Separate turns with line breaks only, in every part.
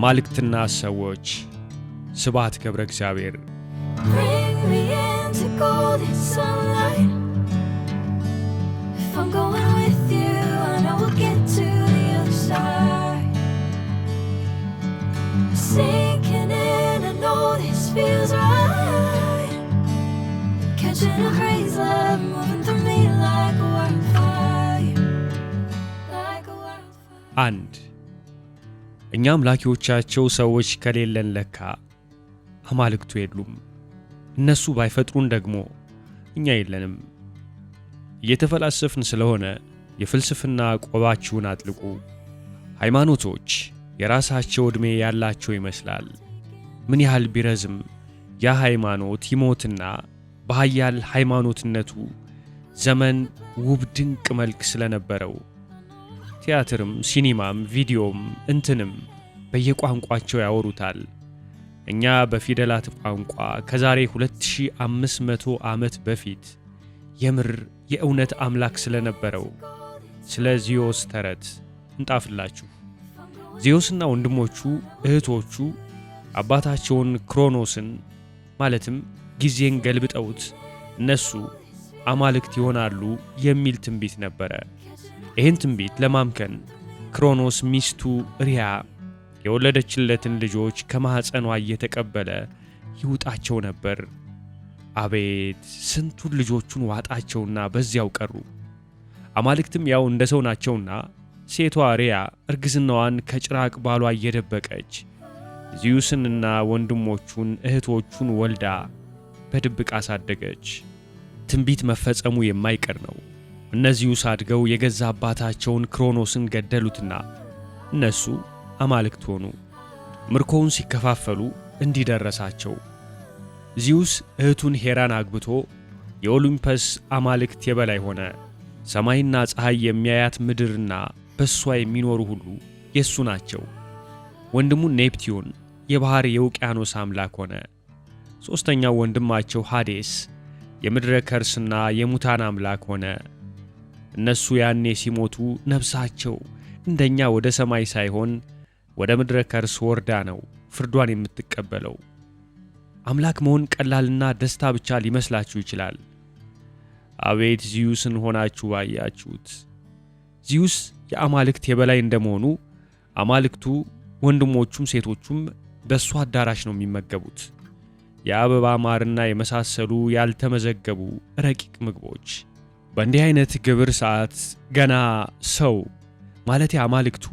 አማልክትና ሰዎች ስብሐት ገብረ እግዚአብሔር
Bring me into golden sunlight. If I'm going with you, I know we'll get to the other side. Sinking in, I know this feels right. Catching a crazy love, moving through me like a wildfire. Like a wildfire.
አንድ እኛ አምላኪዎቻቸው ሰዎች ከሌለን ለካ አማልክቱ የሉም። እነሱ ባይፈጥሩን ደግሞ እኛ የለንም። እየተፈላሰፍን ስለሆነ የፍልስፍና ቆባችሁን አጥልቁ። ሃይማኖቶች የራሳቸው ዕድሜ ያላቸው ይመስላል። ምን ያህል ቢረዝም ያ ሃይማኖት ይሞትና በኃያል ሃይማኖትነቱ ዘመን ውብ ድንቅ መልክ ስለነበረው ቲያትርም ሲኒማም ቪዲዮም እንትንም በየቋንቋቸው ያወሩታል። እኛ በፊደላት ቋንቋ ከዛሬ 2500 ዓመት በፊት የምር የእውነት አምላክ ስለነበረው ስለ ዚዮስ ተረት እንጣፍላችሁ። ዚዮስና ወንድሞቹ እህቶቹ አባታቸውን ክሮኖስን ማለትም ጊዜን ገልብጠውት እነሱ አማልክት ይሆናሉ የሚል ትንቢት ነበረ። ይህን ትንቢት ለማምከን ክሮኖስ ሚስቱ ሪያ የወለደችለትን ልጆች ከማኅፀኗ እየተቀበለ ይውጣቸው ነበር። አቤት ስንቱን ልጆቹን ዋጣቸውና በዚያው ቀሩ። አማልክትም ያው እንደ ሰው ናቸውና ሴቷ ሪያ እርግዝናዋን ከጭራቅ ባሏ እየደበቀች ዚዩስንና ወንድሞቹን እህቶቹን ወልዳ በድብቅ አሳደገች። ትንቢት መፈጸሙ የማይቀር ነው። እነዚዩስ አድገው የገዛ አባታቸውን ክሮኖስን ገደሉትና እነሱ አማልክት ሆኑ። ምርኮውን ሲከፋፈሉ እንዲደረሳቸው ዚዩስ እህቱን ሄራን አግብቶ የኦሊምፐስ አማልክት የበላይ ሆነ። ሰማይና ፀሐይ የሚያያት ምድርና በሷ የሚኖሩ ሁሉ የሱ ናቸው። ወንድሙ ኔፕቲዩን የባህር የውቅያኖስ አምላክ ሆነ። ሶስተኛው ወንድማቸው ሃዴስ የምድረ ከርስና የሙታን አምላክ ሆነ። እነሱ ያኔ ሲሞቱ ነፍሳቸው እንደኛ ወደ ሰማይ ሳይሆን ወደ ምድረ ከርስ ወርዳ ነው ፍርዷን የምትቀበለው። አምላክ መሆን ቀላልና ደስታ ብቻ ሊመስላችሁ ይችላል። አቤት ዚዩስን ሆናችሁ ባያችሁት። ዚዩስ የአማልክት የበላይ እንደመሆኑ አማልክቱ ወንድሞቹም ሴቶቹም በሱ አዳራሽ ነው የሚመገቡት። የአበባ ማርና የመሳሰሉ ያልተመዘገቡ ረቂቅ ምግቦች። በእንዲህ አይነት ግብር ሰዓት ገና ሰው ማለት አማልክቱ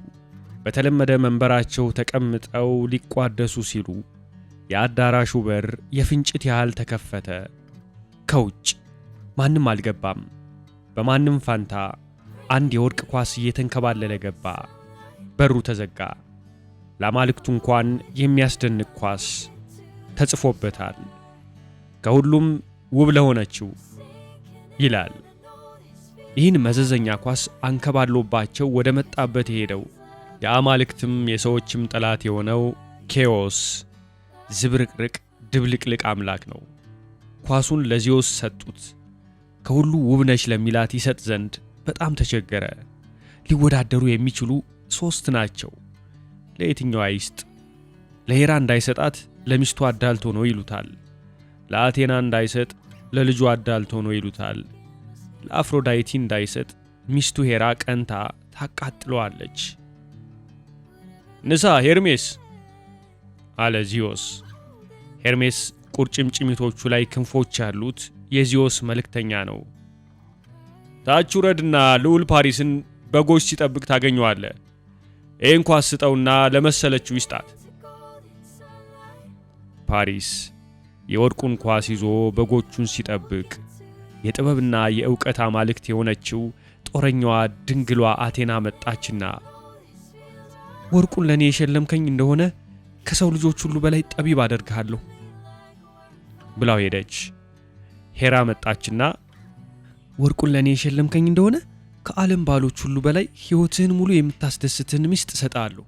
በተለመደ መንበራቸው ተቀምጠው ሊቋደሱ ሲሉ የአዳራሹ በር የፍንጭት ያህል ተከፈተ። ከውጭ ማንም አልገባም። በማንም ፋንታ አንድ የወርቅ ኳስ እየተንከባለለ ገባ። በሩ ተዘጋ። ለአማልክቱ እንኳን የሚያስደንቅ ኳስ ተጽፎበታል። ከሁሉም ውብ ለሆነችው ይላል። ይህን መዘዘኛ ኳስ አንከባሎባቸው ወደ መጣበት ሄደው የአማልክትም የሰዎችም ጠላት የሆነው ኬዎስ ዝብርቅርቅ ድብልቅልቅ አምላክ ነው። ኳሱን ለዚዮስ ሰጡት። ከሁሉ ውብ ነች ለሚላት ይሰጥ ዘንድ በጣም ተቸገረ። ሊወዳደሩ የሚችሉ 3 ናቸው። ለየትኛው አይስጥ? ለሄራ እንዳይሰጣት ለሚስቱ አዳልቶ ነው ይሉታል። ለአቴና እንዳይሰጥ ለልጁ አዳልቶ ነው ይሉታል። ለአፍሮዳይቲ እንዳይሰጥ ሚስቱ ሄራ ቀንታ ታቃጥለዋለች። ንሳ ሄርሜስ አለ ዚዮስ። ሄርሜስ ቁርጭምጭሚቶቹ ላይ ክንፎች ያሉት የዚዮስ መልእክተኛ ነው። ታች ውረድና ልዑል ፓሪስን በጎች ሲጠብቅ ታገኘዋለህ። ይህን ኳስ ስጠውና ለመሰለችው ይስጣት። ፓሪስ የወርቁን ኳስ ይዞ በጎቹን ሲጠብቅ የጥበብና የእውቀት አማልክት የሆነችው ጦረኛዋ ድንግሏ አቴና መጣችና ወርቁን ለኔ የሸለምከኝ እንደሆነ ከሰው ልጆች ሁሉ በላይ ጠቢብ አደርግሃለሁ ብላው ሄደች። ሄራ መጣችና ወርቁን ለኔ የሸለምከኝ እንደሆነ ከዓለም ባሎች ሁሉ በላይ ሕይወትህን ሙሉ የምታስደስትህን ሚስት እሰጥሃለሁ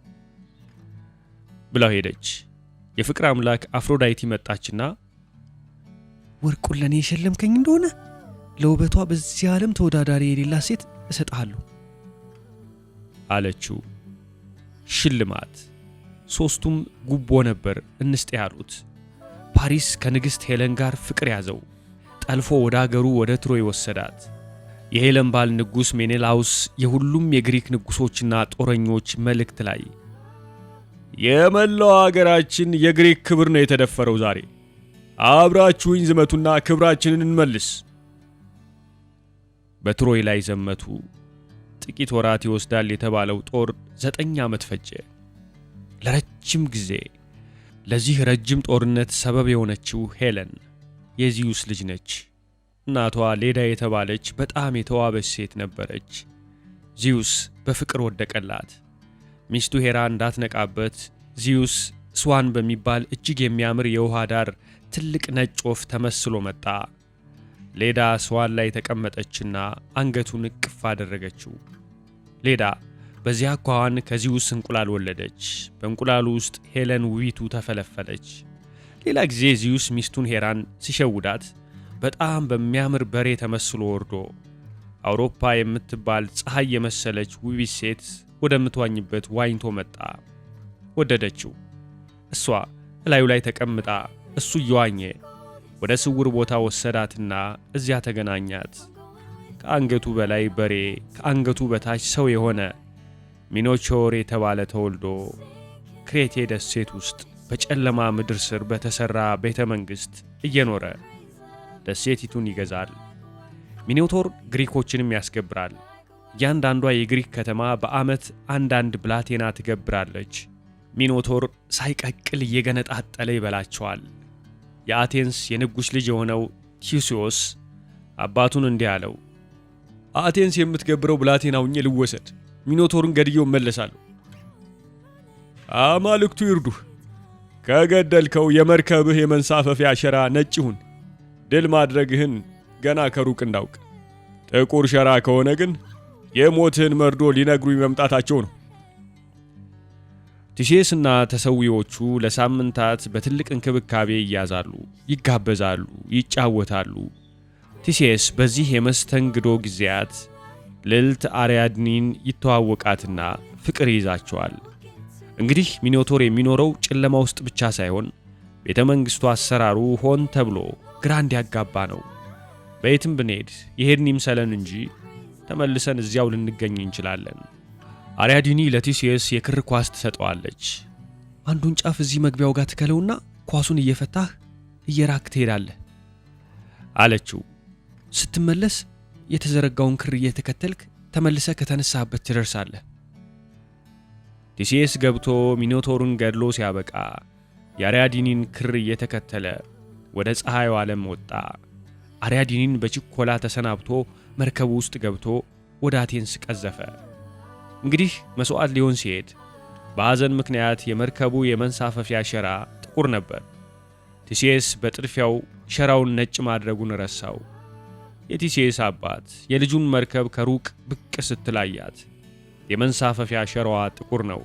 ብላው ሄደች። የፍቅር አምላክ አፍሮዳይቲ መጣችና ወርቁን ለኔ የሸለምከኝ እንደሆነ ለውበቷ በዚህ ዓለም ተወዳዳሪ የሌላት ሴት እሰጥሃለሁ አለችው። ሽልማት ሶስቱም ጉቦ ነበር እንስጥ ያሉት። ፓሪስ ከንግሥት ሄለን ጋር ፍቅር ያዘው። ጠልፎ ወደ አገሩ ወደ ትሮይ ወሰዳት። የሄለን ባል ንጉሥ ሜኔላውስ የሁሉም የግሪክ ንጉሶችና ጦረኞች መልእክት ላይ የመላው አገራችን የግሪክ ክብር ነው የተደፈረው፣ ዛሬ አብራችሁኝ ዝመቱና ክብራችንን እንመልስ። በትሮይ ላይ ዘመቱ። ጥቂት ወራት ይወስዳል የተባለው ጦር 9 ዓመት ፈጀ። ለረጅም ጊዜ ለዚህ ረጅም ጦርነት ሰበብ የሆነችው ሄለን የዚዩስ ልጅ ነች። እናቷ ሌዳ የተባለች በጣም የተዋበች ሴት ነበረች። ዚዩስ በፍቅር ወደቀላት። ሚስቱ ሄራ እንዳትነቃበት ዚዩስ ስዋን በሚባል እጅግ የሚያምር የውሃ ዳር ትልቅ ነጭ ወፍ ተመስሎ መጣ። ሌዳ ስዋን ላይ ተቀመጠችና አንገቱን እቅፍ አደረገችው። ሌዳ በዚያ አኳኋን ከዚዩስ እንቁላል ወለደች። በእንቁላሉ ውስጥ ሄለን ውቢቱ ተፈለፈለች። ሌላ ጊዜ ዚዩስ ሚስቱን ሄራን ሲሸውዳት በጣም በሚያምር በሬ ተመስሎ ወርዶ አውሮፓ የምትባል ፀሐይ የመሰለች ውቢት ሴት ወደምትዋኝበት ዋኝቶ መጣ። ወደደችው። እሷ እላዩ ላይ ተቀምጣ እሱ እየዋኘ ወደ ስውር ቦታ ወሰዳትና እዚያ ተገናኛት። ከአንገቱ በላይ በሬ ከአንገቱ በታች ሰው የሆነ ሚኖቾር የተባለ ተወልዶ ክሬቴ ደሴት ውስጥ በጨለማ ምድር ስር በተሰራ ቤተ መንግሥት እየኖረ ደሴቲቱን ይገዛል። ሚኖቶር ግሪኮችንም ያስገብራል። እያንዳንዷ የግሪክ ከተማ በዓመት አንዳንድ ብላቴና ትገብራለች። ሚኖቶር ሳይቀቅል እየገነጣጠለ ይበላቸዋል። የአቴንስ የንጉሥ ልጅ የሆነው ቲዩሲዮስ አባቱን እንዲህ አለው፣ አቴንስ የምትገብረው ብላቴና ሁኜ ልወሰድ፣ ሚኖቶርን ገድዬው እመለሳለሁ። አማልክቱ ይርዱህ። ከገደልከው የመርከብህ የመንሳፈፊያ ሸራ ነጭ ይሁን። ድል ማድረግህን ገና ከሩቅ እንዳውቅ። ጥቁር ሸራ ከሆነ ግን የሞትህን መርዶ ሊነግሩኝ መምጣታቸው ነው። ቲሼስና ተሰዊዎቹ ለሳምንታት በትልቅ እንክብካቤ ይያዛሉ፣ ይጋበዛሉ፣ ይጫወታሉ። ቲሼስ በዚህ የመስተንግዶ ጊዜያት ልዕልት አርያድኒን ይተዋወቃትና ፍቅር ይይዛቸዋል። እንግዲህ ሚኖቶር የሚኖረው ጨለማ ውስጥ ብቻ ሳይሆን ቤተ መንግሥቱ አሰራሩ ሆን ተብሎ ግራ እንዲያጋባ ነው። በየትም ብንሄድ የሄድን ይምሰለን እንጂ ተመልሰን እዚያው ልንገኝ እንችላለን። አርያድኒ ለቲሼስ የክር ኳስ ትሰጠዋለች። አንዱን ጫፍ እዚህ መግቢያው ጋር ትከለውና ኳሱን እየፈታህ እየራክ ትሄዳለህ አለችው። ስትመለስ የተዘረጋውን ክር እየተከተልክ ተመልሰህ ከተነሳህበት ትደርሳለህ። ቲሼስ ገብቶ ሚኖቶርን ገድሎ ሲያበቃ የአርያድኒን ክር እየተከተለ ወደ ፀሐዩ ዓለም ወጣ። አርያድኒን በችኮላ ተሰናብቶ መርከቡ ውስጥ ገብቶ ወደ አቴንስ ቀዘፈ። እንግዲህ መስዋዕት ሊሆን ሲሄድ በሐዘን ምክንያት የመርከቡ የመንሳፈፊያ ሸራ ጥቁር ነበር። ቲሼስ በጥድፊያው ሸራውን ነጭ ማድረጉን ረሳው። የቲሼስ አባት የልጁን መርከብ ከሩቅ ብቅ ስትላያት የመንሳፈፊያ ሸራዋ ጥቁር ነው።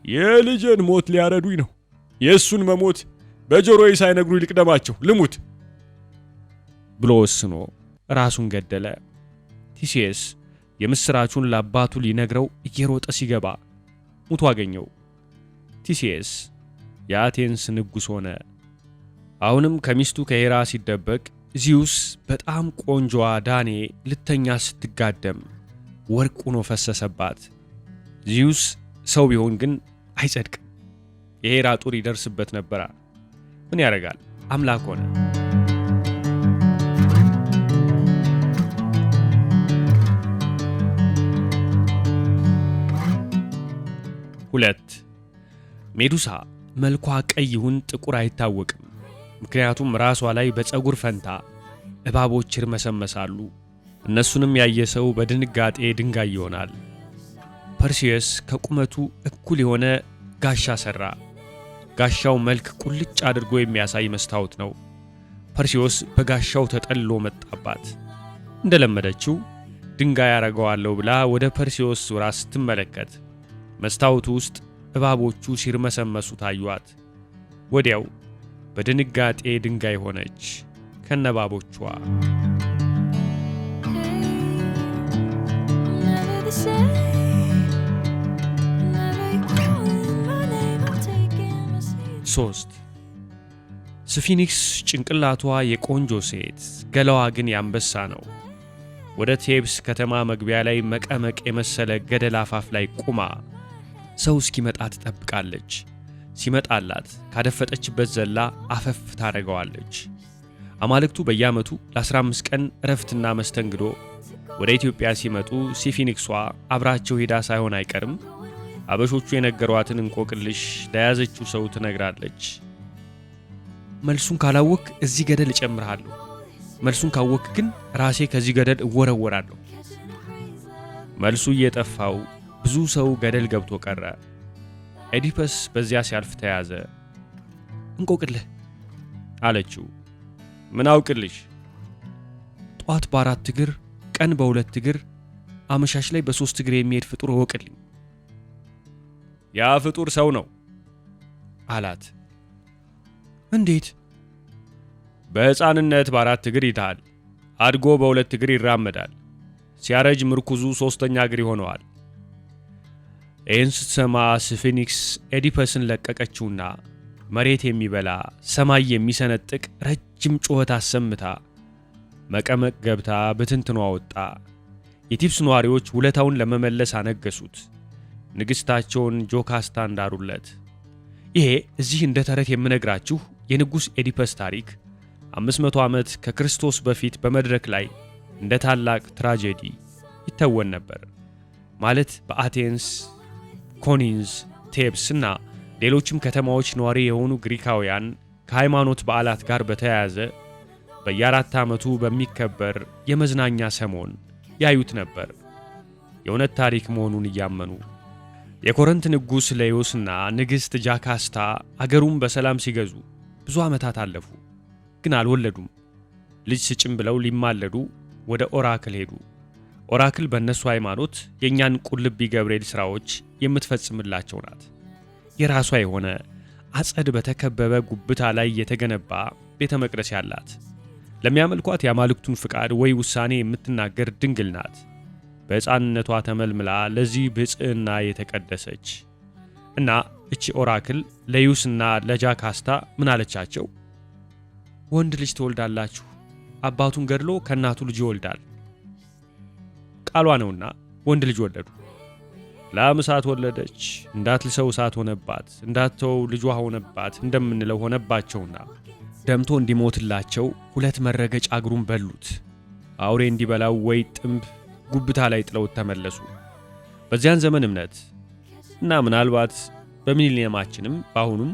የልጄን ሞት ሊያረዱኝ ነው፣ የእሱን መሞት በጆሮዬ ሳይነግሩ ይልቅደማቸው ልሙት ብሎ ወስኖ ራሱን ገደለ። ቲሼስ የምስራቹን ለአባቱ ሊነግረው እየሮጠ ሲገባ ሙቶ አገኘው። ቲሼስ የአቴንስ ንጉሥ ሆነ። አሁንም ከሚስቱ ከሄራ ሲደበቅ ዚዩስ በጣም ቆንጆዋ ዳኔ ልተኛ ስትጋደም ወርቅ ሆኖ ፈሰሰባት። ዚዩስ ሰው ቢሆን ግን አይጸድቅም። የሄራ ጡር ይደርስበት ነበራ። ምን ያደርጋል? አምላክ ሆነ። ሁለት ሜዱሳ መልኳ ቀይ ይሁን ጥቁር አይታወቅም። ምክንያቱም ራሷ ላይ በፀጉር ፈንታ እባቦች ይርመሰመሳሉ። እነሱንም ያየ ሰው በድንጋጤ ድንጋይ ይሆናል። ፐርሲየስ ከቁመቱ እኩል የሆነ ጋሻ ሰራ። ጋሻው መልክ ቁልጭ አድርጎ የሚያሳይ መስታወት ነው። ፐርሲዮስ በጋሻው ተጠልሎ መጣባት። እንደለመደችው ድንጋይ ያረጋዋለሁ ብላ ወደ ፐርሲዮስ ዙራ ስትመለከት መስታወቱ ውስጥ እባቦቹ ሲርመሰመሱ ታዩአት። ወዲያው በድንጋጤ ድንጋይ ሆነች ከነባቦቿ።
Never the same, never calling my name.
3 ስፊኒክስ ጭንቅላቷ የቆንጆ ሴት ገላዋ ግን ያንበሳ ነው። ወደ ቴብስ ከተማ መግቢያ ላይ መቀመቅ የመሰለ ገደል አፋፍ ላይ ቆማ ሰው እስኪመጣ ትጠብቃለች። ሲመጣላት ካደፈጠችበት ዘላ አፈፍ ታደርገዋለች። አማልክቱ በየዓመቱ ለ15 ቀን እረፍትና መስተንግዶ ወደ ኢትዮጵያ ሲመጡ ስፊኒክሷ አብራቸው ሄዳ ሳይሆን አይቀርም አበሾቹ የነገሯትን እንቆቅልሽ ለያዘችው ሰው ትነግራለች። መልሱን ካላወቅ እዚህ ገደል እጨምርሃለሁ፣ መልሱን ካወቅ ግን ራሴ ከዚህ ገደል እወረወራለሁ። መልሱ እየጠፋው ብዙ ሰው ገደል ገብቶ ቀረ። ኤዲፐስ በዚያ ሲያልፍ ተያዘ። እንቆቅልህ አለችው። ምን አውቅልሽ? ጧት በ4 እግር፣ ቀን በ2 እግር፣ አመሻሽ ላይ በ3 እግር የሚሄድ ፍጡር እወቅልኝ። ያ ፍጡር ሰው ነው አላት። እንዴት? በሕፃንነት በ4 እግር ይታል፣ አድጎ በ2 እግር ይራመዳል፣ ሲያረጅ ምርኩዙ 3ኛ እግር ይሆነዋል። ይህን ስትሰማ ስፊኒክስ ኤዲፐስን ለቀቀችውና መሬት የሚበላ ሰማይ የሚሰነጥቅ ረጅም ጩኸት አሰምታ መቀመቅ ገብታ በትንትኗ ወጣ። የቲፕስ ነዋሪዎች ውለታውን ለመመለስ አነገሱት። ንግሥታቸውን ጆካስታ እንዳሩለት። ይሄ እዚህ እንደ ተረት የምነግራችሁ የንጉሥ ኤዲፐስ ታሪክ 500 ዓመት ከክርስቶስ በፊት በመድረክ ላይ እንደ ታላቅ ትራጀዲ ይተወን ነበር። ማለት በአቴንስ፣ ኮኒንዝ፣ ቴብስ እና ሌሎችም ከተማዎች ነዋሪ የሆኑ ግሪካውያን ከሃይማኖት በዓላት ጋር በተያያዘ በየ4 ዓመቱ በሚከበር የመዝናኛ ሰሞን ያዩት ነበር። የእውነት ታሪክ መሆኑን እያመኑ የኮረንት ንጉሥ ሌዮስና ንግሥት ጃካስታ አገሩን በሰላም ሲገዙ ብዙ ዓመታት አለፉ፣ ግን አልወለዱም። ልጅ ስጭም ብለው ሊማለዱ ወደ ኦራክል ሄዱ። ኦራክል በእነሱ ሃይማኖት የእኛን ቁልቢ ገብርኤል ሥራዎች የምትፈጽምላቸው ናት። የራሷ የሆነ አጸድ በተከበበ ጉብታ ላይ የተገነባ ቤተ መቅደስ ያላት፣ ለሚያመልኳት የአማልክቱን ፍቃድ ወይ ውሳኔ የምትናገር ድንግል ናት። በሕፃንነቷ ተመልምላ ለዚህ ብፅዕና የተቀደሰች እና እቺ ኦራክል ለዩስና ለጃካስታ ምን አለቻቸው? ወንድ ልጅ ትወልዳላችሁ፣ አባቱን ገድሎ ከእናቱ ልጅ ይወልዳል። ቃሏ ነውና ወንድ ልጅ ወለዱ። ላም እሳት ወለደች፣ እንዳትልሰው እሳት ሆነባት፣ እንዳትተው ልጇ ሆነባት እንደምንለው ሆነባቸውና ደምቶ እንዲሞትላቸው 2 መረገጫ እግሩን በሉት። አውሬ እንዲበላው ወይ ጥምብ ጉብታ ላይ ጥለውት ተመለሱ። በዚያን ዘመን እምነት እና ምናልባት በሚሊኒየማችንም በአሁኑም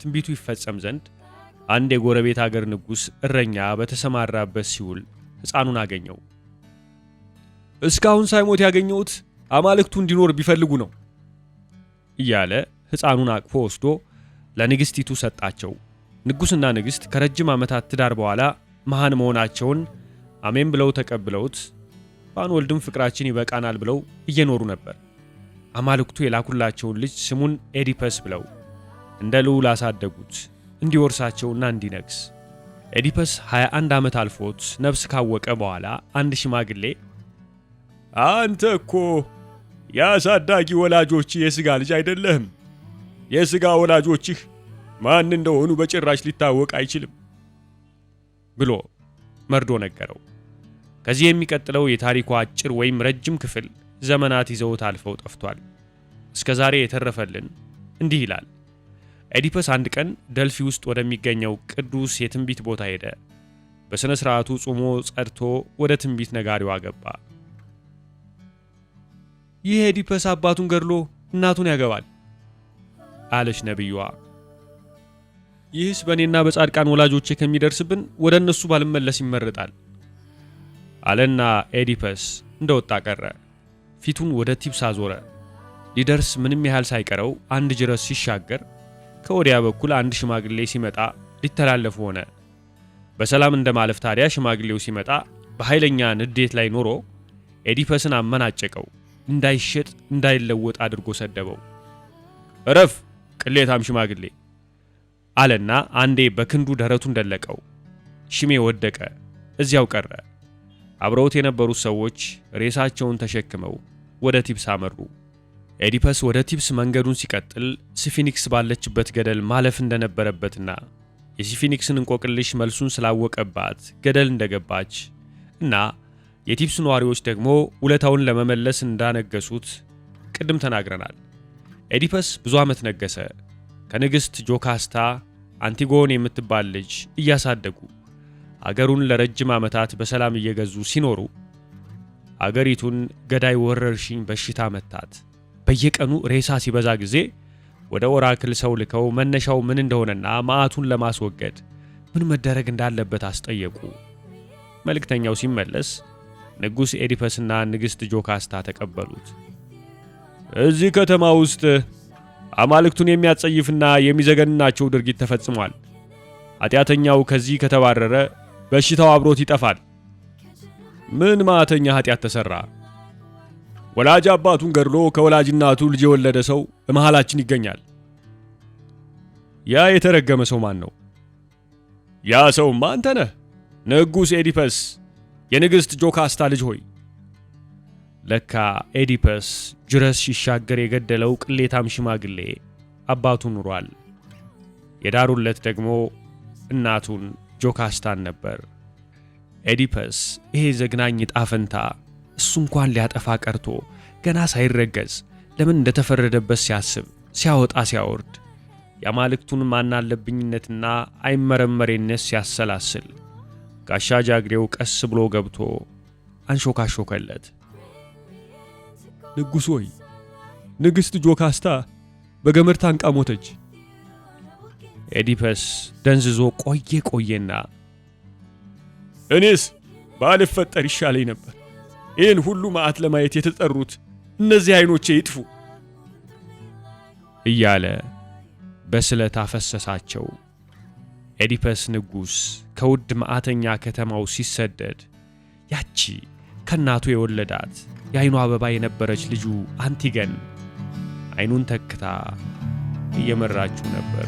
ትንቢቱ ይፈጸም ዘንድ አንድ የጎረቤት አገር ንጉሥ እረኛ በተሰማራበት ሲውል ሕፃኑን አገኘው። እስካሁን ሳይሞት ያገኘሁት አማልክቱ እንዲኖር ቢፈልጉ ነው እያለ ሕፃኑን አቅፎ ወስዶ ለንግሥቲቱ ሰጣቸው። ንጉሥና ንግሥት ከረጅም ዓመታት ትዳር በኋላ መሃን መሆናቸውን አሜን ብለው ተቀብለውት ባንወልድም ፍቅራችን ይበቃናል ብለው እየኖሩ ነበር። አማልክቱ የላኩላቸውን ልጅ ስሙን ኤዲፐስ ብለው እንደ ልዑል አሳደጉት፣ እንዲወርሳቸውና እንዲነግስ። ኤዲፐስ 21 ዓመት አልፎት ነፍስ ካወቀ በኋላ አንድ ሽማግሌ አንተ እኮ የአሳዳጊ ወላጆች የሥጋ ልጅ አይደለህም፣ የሥጋ ወላጆችህ ማን እንደሆኑ በጭራሽ ሊታወቅ አይችልም ብሎ መርዶ ነገረው። ከዚህ የሚቀጥለው የታሪኩ አጭር ወይም ረጅም ክፍል ዘመናት ይዘውት አልፈው ጠፍቷል። እስከ ዛሬ የተረፈልን እንዲህ ይላል። ኤዲፐስ አንድ ቀን ደልፊ ውስጥ ወደሚገኘው ቅዱስ የትንቢት ቦታ ሄደ። በሥነ ሥርዓቱ ጾሞ ጸድቶ ወደ ትንቢት ነጋሪው አገባ። ይህ ኤዲፐስ አባቱን ገድሎ እናቱን ያገባል አለች ነቢዩዋ። ይህስ በእኔና በጻድቃን ወላጆቼ ከሚደርስብን ወደ እነሱ ባልመለስ ይመረጣል አለና ኤዲፐስ እንደወጣ ቀረ። ፊቱን ወደ ቲብስ አዞረ። ሊደርስ ምንም ያህል ሳይቀረው አንድ ጅረት ሲሻገር ከወዲያ በኩል አንድ ሽማግሌ ሲመጣ ሊተላለፉ ሆነ። በሰላም እንደማለፍ ታዲያ ሽማግሌው ሲመጣ በኃይለኛ ንዴት ላይ ኖሮ ኤዲፐስን አመናጨቀው። እንዳይሸጥ እንዳይለወጥ አድርጎ ሰደበው። እረፍ ቅሌታም ሽማግሌ አለና አንዴ በክንዱ ደረቱን ደለቀው። ሽሜ ወደቀ፣ እዚያው ቀረ። አብረውት የነበሩት ሰዎች ሬሳቸውን ተሸክመው ወደ ቲብስ አመሩ። ኤዲፐስ ወደ ቲብስ መንገዱን ሲቀጥል ሲፊኒክስ ባለችበት ገደል ማለፍ እንደነበረበትና የሲፊኒክስን እንቆቅልሽ መልሱን ስላወቀባት ገደል እንደገባች እና የቲብስ ነዋሪዎች ደግሞ ውለታውን ለመመለስ እንዳነገሱት ቅድም ተናግረናል። ኤዲፐስ ብዙ ዓመት ነገሰ። ከንግሥት ጆካስታ አንቲጎን የምትባል ልጅ እያሳደጉ አገሩን ለረጅም ዓመታት በሰላም እየገዙ ሲኖሩ አገሪቱን ገዳይ ወረርሽኝ በሽታ መታት። በየቀኑ ሬሳ ሲበዛ ጊዜ ወደ ኦራክል ሰው ልከው መነሻው ምን እንደሆነና መዓቱን ለማስወገድ ምን መደረግ እንዳለበት አስጠየቁ። መልእክተኛው ሲመለስ ንጉሥ ኤዲፐስና ንግሥት ጆካስታ ተቀበሉት። እዚህ ከተማ ውስጥ አማልክቱን የሚያጸይፍና የሚዘገንናቸው ድርጊት ተፈጽሟል። ኃጢአተኛው ከዚህ ከተባረረ በሽታው አብሮት ይጠፋል። ምን ማዕተኛ ኃጢአት ተሰራ? ወላጅ አባቱን ገድሎ ከወላጅ እናቱ ልጅ የወለደ ሰው በመሃላችን ይገኛል። ያ የተረገመ ሰው ማን ነው? ያ ሰውማ አንተ ነህ፣ ንጉሥ ኤዲፐስ፣ የንግሥት ጆካስታ ልጅ ሆይ። ለካ ኤዲፐስ ጅረስ ሲሻገር የገደለው ቅሌታም ሽማግሌ አባቱ ኑሯል። የዳሩለት ደግሞ እናቱን ጆካስታን ነበር። ኤዲፐስ ይሄ ዘግናኝ ዕጣ ፈንታ እሱ እንኳን ሊያጠፋ ቀርቶ ገና ሳይረገዝ ለምን እንደተፈረደበት ሲያስብ ሲያወጣ ሲያወርድ የአማልክቱን ማናለብኝነትና አይመረመሬነት ሲያሰላስል ጋሻ ጃግሬው ቀስ ብሎ ገብቶ አንሾካሾከለት። ንጉሥ ሆይ፣ ንግሥት ጆካስታ በገመድ ታንቃ ሞተች። ኤዲፐስ ደንዝዞ ቆየና እኔስ ባልፈጠር ይሻለኝ ነበር። ይህን ሁሉ መዓት ለማየት የተጠሩት እነዚህ ዓይኖቼ ይጥፉ እያለ በስለት አፈሰሳቸው። ኤዲፐስ ንጉሥ ከውድ መዓተኛ ከተማው ሲሰደድ ያቺ ከናቱ የወለዳት የዓይኑ አበባ የነበረች ልጁ አንቲገን ዓይኑን ተክታ እየመራችው ነበር።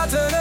ተነ